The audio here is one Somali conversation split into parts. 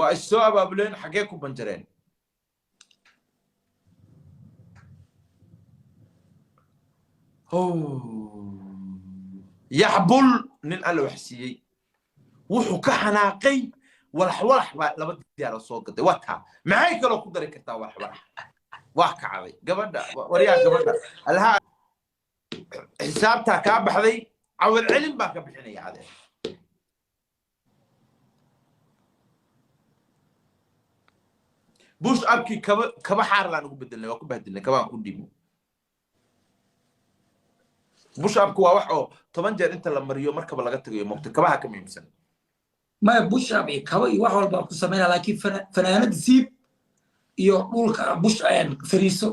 والسؤال بابلين حقيقكم بنجرين يحبل نين الله وحسيي وحو كحناقي والحوالح لبد ديال السوق واتها معي كلو كدري كرتا والحوالح واك عادي قبل وريا قبل الها حسابتها كابحدي او العلم باك بخنيا عادي بوش ابكي كبا حار لا نغو بدلنا واكو بهدلنا كبا كو ديبو بوش ابكو waa wax oo 10 jeer inta la mariyo markaba laga tagayo moqto kabaha ka miimsan ما بوش ابي كبا wax walba ku sameeyay laakiin fanaanad siib iyo dhulka bush ayaan fariiso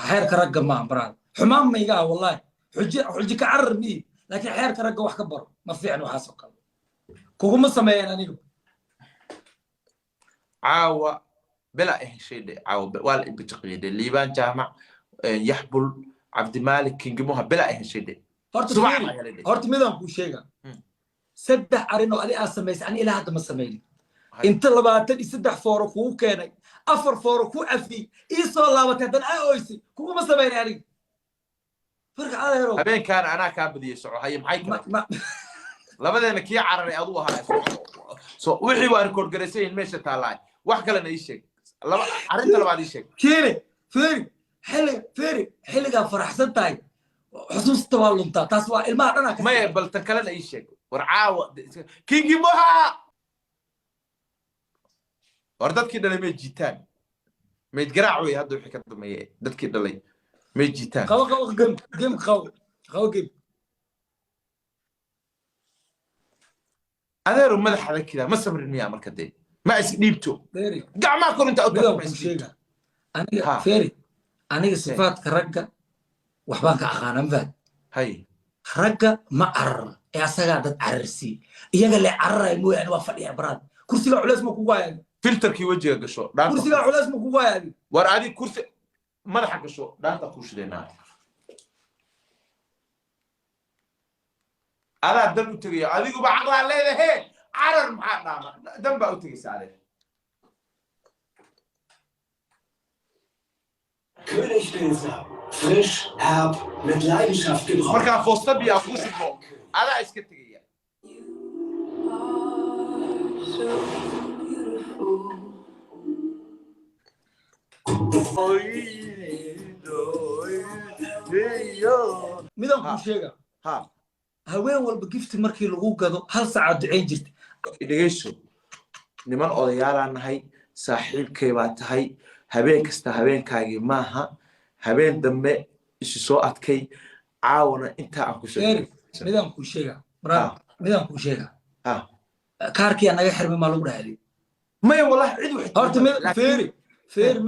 xeerka ragga ma amraan xumaan ma iga wallahi xuji ka carbi laakiin xeerka ragga wax ka baro ma fiicno waxa soo kale kuguma sameeyaan anigu caawa بلا إيه شيء ده أو ولا بتقيد الليبان جامع يحبل عبد المالك كينجموها بلا إيه شيء ده هرت ميدان كوشيغا سدح أرينو أدي أسميس أنا إلى هذا ما سميني أنت لبعتني سدح فورك هو كان أفر فورك هو عفي إيصال الله وتهدن أويسي كوكو ما سميني يعني فرق على هيرو هبين كان أنا كابدي يسوع هاي محيك لبدا إنك يا عرني أضوها وحي واركور جريسين ماشي تالاي واحد قال إيشك لما عرنت لما بعد إيشك كيري فيري قام فرحسن تاي حسوس توالون تاسوا الماء أنا ما يقبل تكلنا إيشك ورعاوة كينجي موها وردت كده لما جيتان ما يتقرعوا يهدوا الحكاية ما دت كده لي ما جيتان خو جيم خو جيم أنا رمضان حدا كده ما سمر المياه مركدين ما اسنيبتو فيري قاع ما كنت انت اقول انا فيري انا صفات كرجه وحبانك اخانا فهد هاي رجه ما عر يا سغا دد عرسي iyaga le carray mooyaan waa fadhiya barad kursiga culays ma kugu hayaan filterkii wajiga gasho kursiga culays ma kugu hayaan war adi kursi madaxa gasho dhaanta ku shideena ala dan u tagay adigu ba aqla leedahay عرر محاضرة دم بقى وتجلس عليه. Königspilzer, frisch, herb, mit Leidenschaft gebrannt. مركب فوسطة بيأخذ البوق. على إسكت تجيه. ميدان كوشيغا. ها. هوين والبقيفت مركي لغو قادو هل ساعة دعين جرت. dhageyso niman odayaal nahay saaxiibkay baa tahay habeen kasta habeenkaagi maaha habeen dambe isu soo adkay caawana inta aan ku sheegay midaan ku sheega kaarkii anaga xirmi ma lagu dhahay may wallahi cid wax horta feeri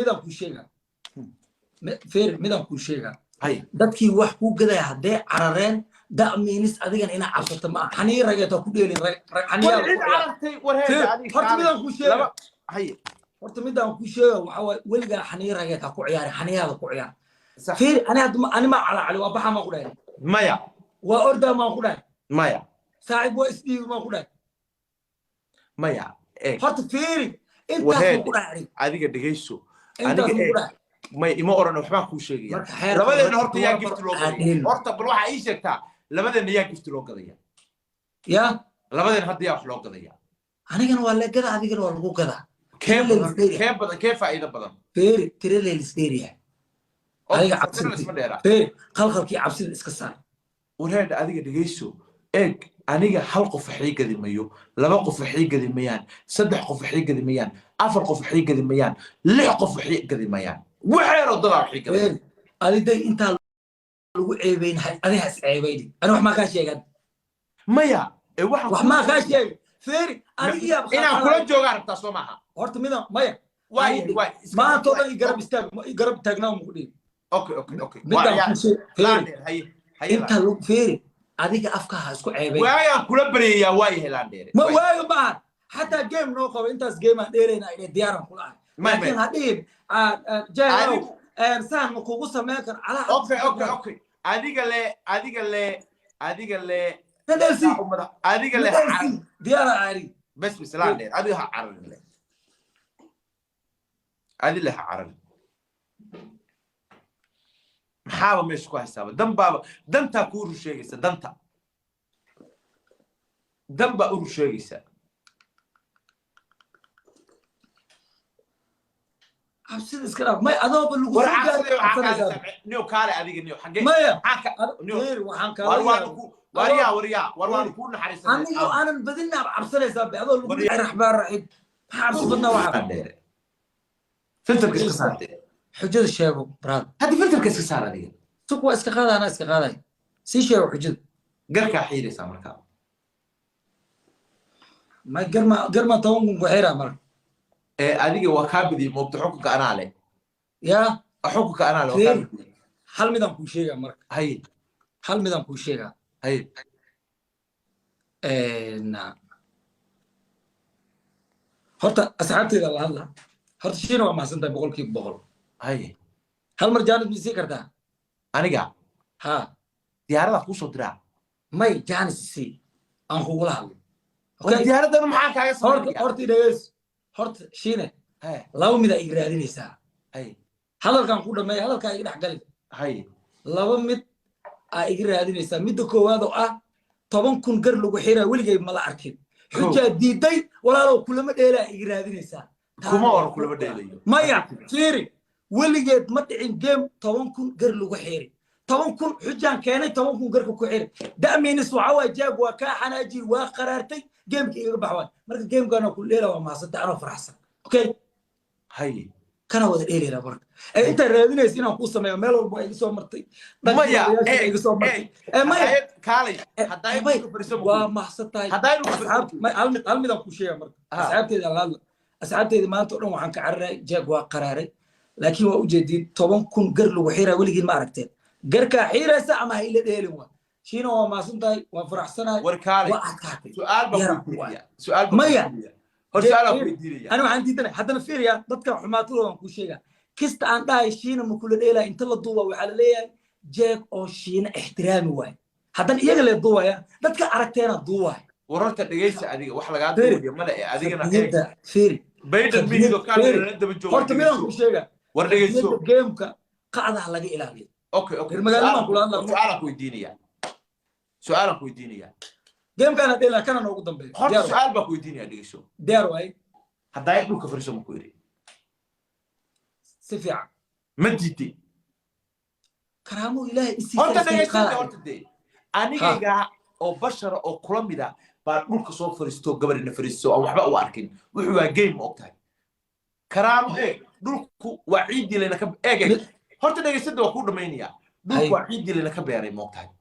midaan ku sheega hay dadkii wax ku gaday hadee carareen دامينس أديكن إنا عصرت ما حني رجعت أقول لي حني هرت ميدان كوشة هاي هرت ميدان كوشة وحاول ولقى حني رجعت أقول عيار حني هذا أقول عيار فير أنا ما على وبحا ما أقول مايا وأردا ما أقول مايا صاحب وإسدي ما أقول مايا هرت فير أنت أقول أديك دقيسو أديك ما أورنا وحنا كوشة لبدأ هرت يا جفت لوجي هرت بروح عيشة لبدأ يا جفت لوجي يا لبدأ هدي أخلو قضية أنا كان ولا كذا هذه كان ولا كذا كيف إذا بدن فير ترى الهستيريا هذه عبسي فير خلق كي عبسي الإسكسار وهذا هذه دقيسو إيك أنا حلقة في حقيقة ذي ميو لبقة في حقيقة ذي ميان سبح في حقيقة ذي ميان أفرق في حقيقة ذي ميان لحق في حقيقة ذي ميان وحير الضرر حقيقة ذي هذه دي أنت عيبين هذه هس عيبين أنا وح ما كاش يقعد مايا وح ما كاش يقعد فيري أنا كل جوجار بتصومها هرت منا مايا واي ما تقدر يقرب تاجنا ومقولين أوكي لا هي أنت لو فيري هذيك أفكار هسكو عيبين واي كل بري يا واي هلاندير ما واي بعد حتى جيم نوقف أنت جيم ديرنا إلى ديارهم كلها لكن هذه جاي إنسان مكوبوسة ما كان على أوكي هذيك اللي تدرسي هذيك اللي ديارة عاري بس لا هذيك عاري adi leh carar maxaaba meesha ku haysaaba dantaa ku uru sheegaysa dan baa uru sheegaysa cabsida iska dhaaf may adooba lagu war cabsida waxaa kaale niyo kaale adiga niyo xagee maya niyo waxaan kaale warwaanu ku naxariisanay anigu aanan badin cabsanaysaa adoo lagu raxbaan raxib maxaa cabsi badnaa waxaa dheere filterka iska saartay xujada sheego brad hadda filterka iska saar adiga suq waa iska qaadana iska qaaday sii sheego xujada garkaa xiiraysaa markaa ma garma toban kun ku xiraa marka adiga waa kaa badiyey moogta xukunka anaa leh yaa xukunka anaa leh waa kaa badiyey hal midaan kuu sheegaa marka haye hal midaan kuu sheegaa haye horta asxaabteeda la hadla horta shiina waa mahadsantahay 100% haye hal mar jaanis misii kartaa aniga ha diyaarada ku soo diraa may jaanis si aan kugula hadlo diyaaradana maxaa kaaga sameeyaa horta dhageys horta shiine laba mid ay raadinaysaa haye hadalkan ku dhameey hadalka ay dhex galin haye laba mid ay raadinaysaa midda koowaad oo ah 10,000 gar lagu xiraa weligay ma la arkin xujaa diiday walaalow kulama dheelaa ay raadinaysaa kuma or kulama dheelayo maya fiiri weligeed ma dhicin game 10,000 gar lagu xiri 10,000 xujaan keenay 10,000 garka ku xiri da'miinis waxa waa jaab waa ka xanaaji waa qaraartay gameka iga baxway marka gamekana ku dheela waa maasanta anoo faraxsan okay haye kana wada dheelina marka inta raadinaysa inaan ku sameeyo meel walba ay soo martay maya ay soo martay maya kaalay haday ku fariiso waa mahsantay haday ku fariiso hal mid aan ku sheega marka asxaabteeda maanta oo dhan waxaan ka cararay jeeg waa qaraaray laakiin waa u jeedin 10,000 gar lagu xiraa weligiin ma aragteen garka xiiraysa ama hay la dheelin waa shiina waa mahsantay waa faraxsanahay war kaalay waa adkaatay su'aal maya hor su'aal ku weydiinaya أنا عندي دنا حتى نفيريا ضدك حماتلو وان كوشيغا كست أن داي شينا مكول ديلا أنت لا ضوا وعلى ليه جاك أو شينا احترامي واي حتى يجي له ضوا يا ضدك عرفتنا ضوا وررت دقيس أديك وحلا قاعد تقول ملا أديك أنا هيك فيري بيد الميدو كان ند بجوا قلت مين كوشيغا وردقيسو جيمك قاعدة على إلهي أوكي سؤالك ويديني جيم كان ديلا كان نوقد دمبي خد سؤال بك ويديني دقيسو دير واي هدايق لو كفرسو مكويري سفيع مديتي كرامو إلهي هرت دقيسو هرت دي أنيجا أو بشر أو كلاميدا بعد لو كسو فرستو قبل إن فرستو أو حبا واركين وحوا جيم وقتها كرامو إيه دولكو وعيدي لنا كب إيه هرت دقيسو ده وكود مينيا دولكو وعيدي لنا كبيري وقتها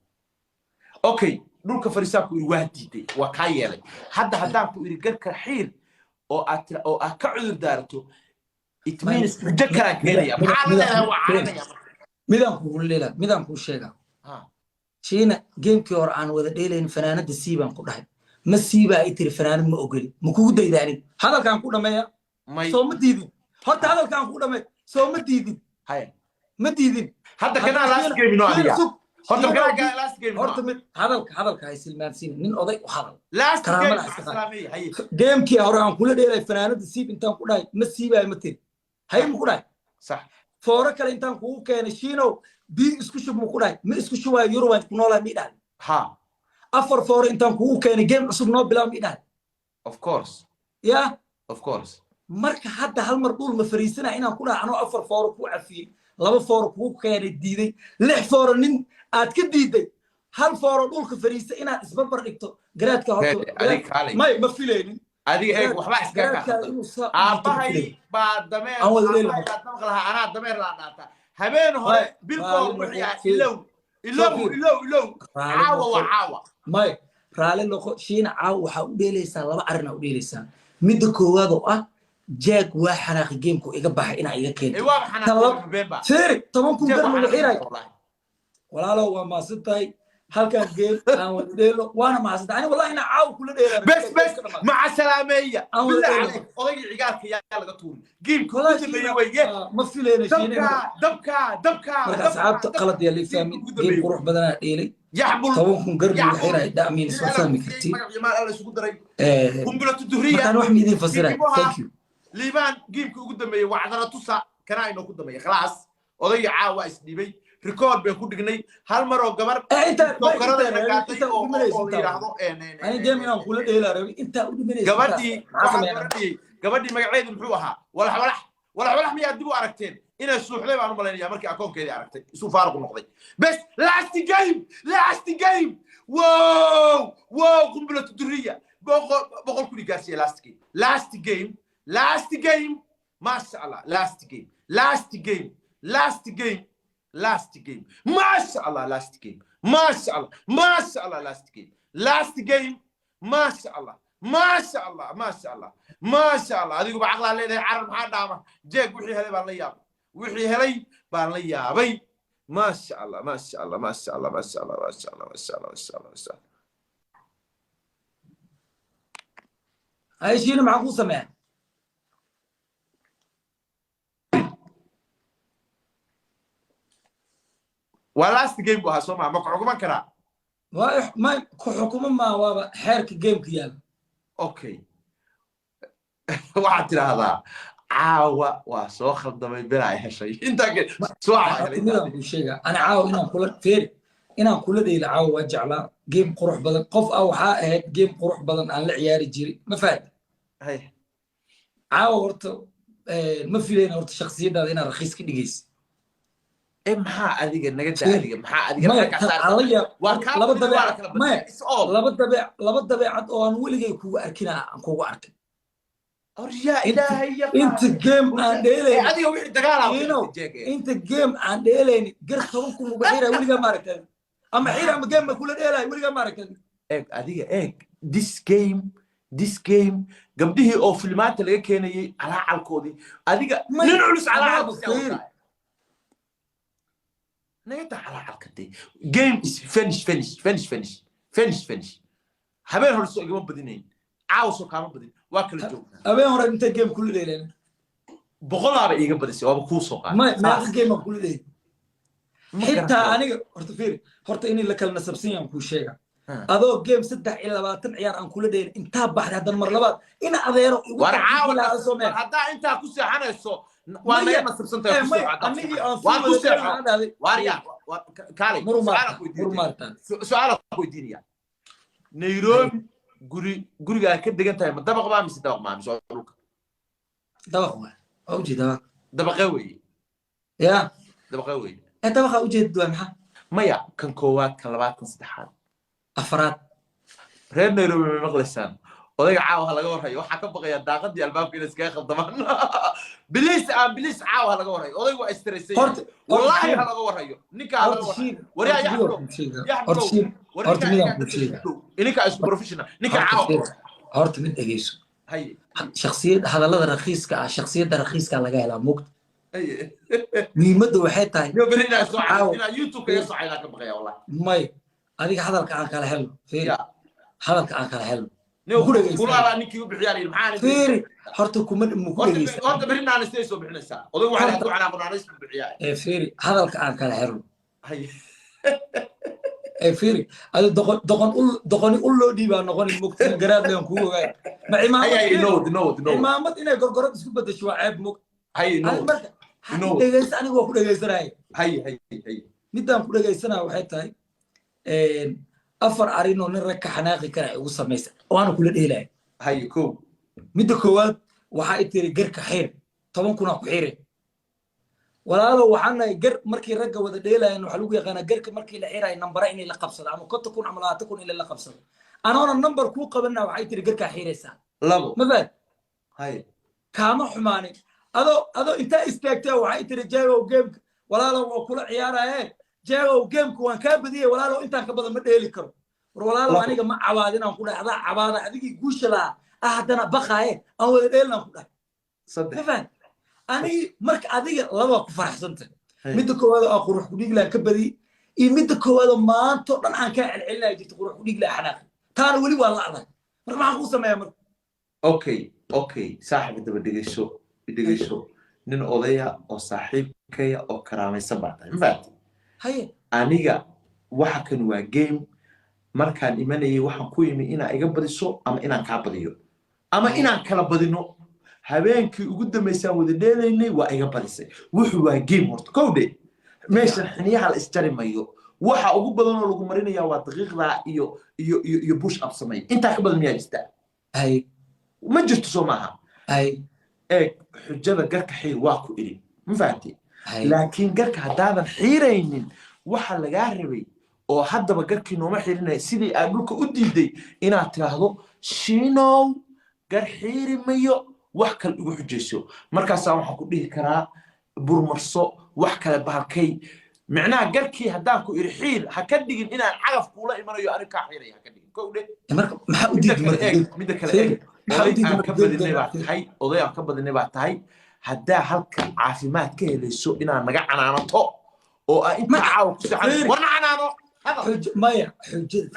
أوكي دولك فريساكو يوهديتي وكايلي حدا كو يرجرك حيل او كعذر دارتو اتمينس مجكرا كينيا معانا وعانا ميدان كو شيغا شينا جيمكي هور aan wada dheelayn fanaanada siiban ku dhahay ma siiba ay tiri fanaanad ma ogoli ma kugu daydaanin hadalkan ku dhameeya soo ma diidin horta hadalkan ku dhameey soo ma diidin hay ma diidin hadda kana last game no adiga horta kana last game horta mid hadalka ay silmaansiin nin oday u hadal last game islaamiga hay gamekii hore aan kula dheelay fanaanada siib intaan ku dhahay ma siiba ma tiri hay ma ku dhahay صح foora kale intaan kugu keenay shiino bii isku shub ma ku dhahay ma isku shubaa Europe ku noolaa mi dhahay ha afar foora intaan kugu keenay game cusub noo bilaw mi dhahay of course yeah of course marka hadda hal mar dhul ma fariisana inaan ku dhahay anoo afar foora ku afiyay laba foora kugu keenay diiday lix foora nin aad ka diiday hal foora dhulka fariisa inaad isbarbar dhigto garaadka horta ma filaynin adiga eeg waxba iska ka aabahay ba dameer ana dameer la dhaata habeen hore bilkood wixii ilow caawa may raale loo shiina caawa waxa u dheelaysaa laba arin u dheelaysaa midda koowaad oo ah jeeg waa xanaaqi gameku iga baxay ina iga keento waa xanaaqi beenba sir 10,000 gar lagu xiray walaalo waa maasantay halkan game aan wada dheelo waana maasantay ani wallahi ina caaw kula dheelaa bes maca salaameeya billahi odaygi cigaarka yaa laga tuuri game kula jimeeyay weeye ma filayna shiina dabka asxaabta qalad yaa leefami game qurux badan dheelay yaxbul 10,000 gar lagu xiray da'miin soo fahmi kartid magac yamaan alla isugu daray kumbulatu duhriya kan wax miidin fasiray thank you liibaan geemkii ugu dambeeyey wacdana tusa kana inoo ku dambeeyey khalaas odayga caawa isdhibay record baan ku dhignay hal mar oo gabar dokarada nagaatay oo yiraahdo ani game inaan kula dheelaa rabay inta u dhimanaysa gabadhii magaceedu muxuu ahaa walax miyaa dib u aragteen inay suuxday baan u malaynayaa markii akoonkeedii aragtay isu faaruq noqday bes last game wow qunbulatu duriya boqol ku dhigaarsiya last game masha Allah last game masha Allah last game masha Allah adigu bacaqla leedahay carab maxaa dhaama jeeg wixii helay baan la yaabay masha Allah ay shiina maxaa ku sameeyay last game buu soo ma ku xukuman karaa ma ku xukuman ma waaba xeerka gameka yaal okay waxaad tiraahdaa caawa waa soo khaldamay bila ay heshay intaa soo sheega ana caawa inaan kula dheelo caawa waa jeclaa game qurux badan qof waxaa ahayd game qurux badan aan la ciyaari jiray ma fahamtay caawa horta ma filayna horta shakhsiyadaada inaad raqiis ka dhigaysid maxaa adiga naga daadiga maxaa adiga laba dabeecad oo aan weligay kugu arkina aan kugu arkay يا إلهي انت جيم ان ديلين adiga wixii dagaal ah انت جيم ان ديلين غير tobanku lagu xiray weliga ma aragtay ama xiray ama game kula dheelay weliga ma aragtay adiga this game gabdhihii oo filmaanta laga keenayay calaalkoodii adiga nin culus calaalkoodii نيت على عقدي game is finish habeen hore soo igama badinayn caawso kama badin waa kala joogna habeen hore inta game kula dheeleen boqolaaba iga badisay waaba ku soo qaad ma game kula dheelay xitaa aniga horta in la kala nasabsan yahay ku sheega adoo game 3 iyo 20 ciyaar aan kula dheelay inta baxday hadan mar labaad in adeero ugu war hadaa inta ku seexanayso وانا ما سبسنتها واريا كالي سؤالك ويدينيا نيروبي غوري ka degantahay ma dabaq baa mise dabaq ma mise dhulka dabaq waa awji dabaq weey ya dabaq weey dabaq awjeed waa maxaa maya kan koowaad kan labaad kan saddexaad afraad reer Nairobi ma maqlaysan odayga caawa laga warhayo waxa ka baqaya daaqadii albaabka in iska khaldamaan bilis caawa laga warhayo odaygu waa stressay wallahi laga warhayo ninka laga warhayo wariya horta midaan ku sheega ininka isku professional ninka caawa horta mid dhageyso hay shakhsiyad hadallada raqiiska shakhsiyada raqiiska laga helaa mugd muhiimadda waxay tahay YouTube ka soo cayna ka baqaya wallahi may adiga hadalka aan kala helno hadalka aan kala helno كلها نيكي وبحياني المحاني فيري هرتو كمان مكوليس هرتو برينا على ستيسو بحنسا وضو على هدو على قنانيس بحياني فيري هذا الكلام كان حلو هاي فيري هذا دقن قول له ديبا نقول مكتين قراب لهم كوه غير مع إمامة هاي نود إمامة إنه قرقرات اسكو بدأ شوى عيب مك هاي نود دقيس أنا هو كده جيسنا هاي مدام كده جيسنا وحيت هاي afar arino nin rag ka xanaaqi kara ugu sameeyay waana kula dheelay hayko mid koowaad waxa ay tiri garka xeer 10 kuna ku xeeray walaalo waxaana gar markii ragga wada dheelayeen waxa lagu yaqaan garka markii la xeeray number in la qabsado ama konta kun ama 20 kun in la qabsado anaana number ku qabanna waxa ay tiri garka xeeraysa labo ma bad hay kaama xumaanay ado inta istaagtay waxa ay tiri jaago game walaalo waa kula ciyaarayeen جاو جيم كوان كابديه ولا لو انت كبد ما دهلي كرو ولا لو انيغا ما عبادين ان كدحدا عباده اديغي غوشلا احدنا بخايه او ودا دهلنا كدح صدق فاهم اني marka adiga laba ku faraxsanta mid koowaad oo qurux ku dhigla kabadi iyo mid koowaad maanto dhan aan ka celcelinay jirto qurux ku dhigla xanaaq taan wali waa la adag marka maxaan ku sameeyaa marka okay saaxiib daba dhigayso nin odaya oo saaxiibkaya oo karaamaysan baa tahay fahamtay هاي aniga waxa kan waa game markaan imanayay waxaan ku yimi ina iga badiso ama inaan ka badiyo ama inaan kala badino habeenkii ugu dambeysaan wada dheelaynay waa iga badisay wuxuu waa game horta kowdhe meeshan xiniyaha la isjari mayo waxa ugu badan oo lagu marinayaa waa daqiiqda iyo push up samay inta ka badan miyaa jirta hay ma jirto soo maaha hay xujada garka xiir waa ku iri ma fahamtay laakiin garka haddaadan xiiraynin waxa lagaa rabay oo haddaba garkii nooma xirinaya sidii aad dhulka u diiday inaad tiraahdo shiinow gar xiiri mayo wax kale igu xujayso markaasaa waxaan ku dhihi karaa burmarso wax kale bahalkay معناها قركي هداكو إرحيل هكدقين إنا عرف كولا إيمانو يو أنا كاحيري هكدقين كودي محاوديك مدك الأيك أضيع كبد النبات هاي أضيع كبد النبات هاي هدا هلك عافيمات كهلي سو إنا نقع أنا طو أو أنت عاو كسحان وانا أنا حج مايا حجة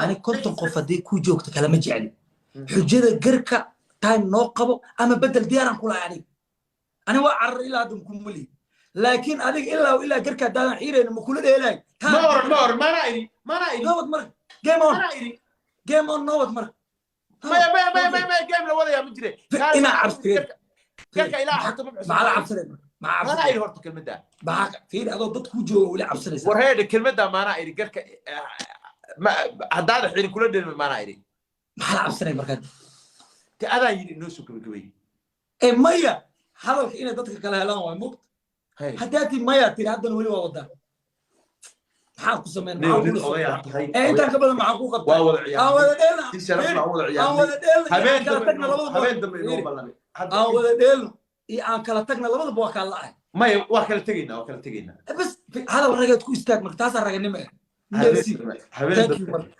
أنا كنت قفدي كو جوكت كلام جعلي حجة قركة تايم نوقبه أما بدل ديارا كولا يعني أنا وعر إلى هذا مكملي لكن هذيك إلا قركة دانا حيرين مكولة إلهي نور ما رأيني نوت مرك جيم أون جيم أون نوت مرك ما جيم لولا يا مجري أنا عرفت قركة إله حتى مع العبسرين مع ما رأيني هرت كلمة ده معك في هذا ضد كوجو ولا عبسرين ورهيد الكلمة ده ما رأيني قركة ما هذا حين كل ده ما رأيني مع العبسرين مركز هذا ينوسو كبير إيه مايا هذا إنه ضدك كلام لا ومقت هداتي مايا ترى هذا ولي وضع حاكو سمين معقول إيه أنت قبل معقول قط ولا عيال ولا دينا تشرفنا ولا عيال ولا دينا هبين دم ولا دينا إيه أنا كلا تجنا لبض بواك الله ما وكل تجينا بس هذا الرجال تكون استاك مكتاز الرجال نمى هبين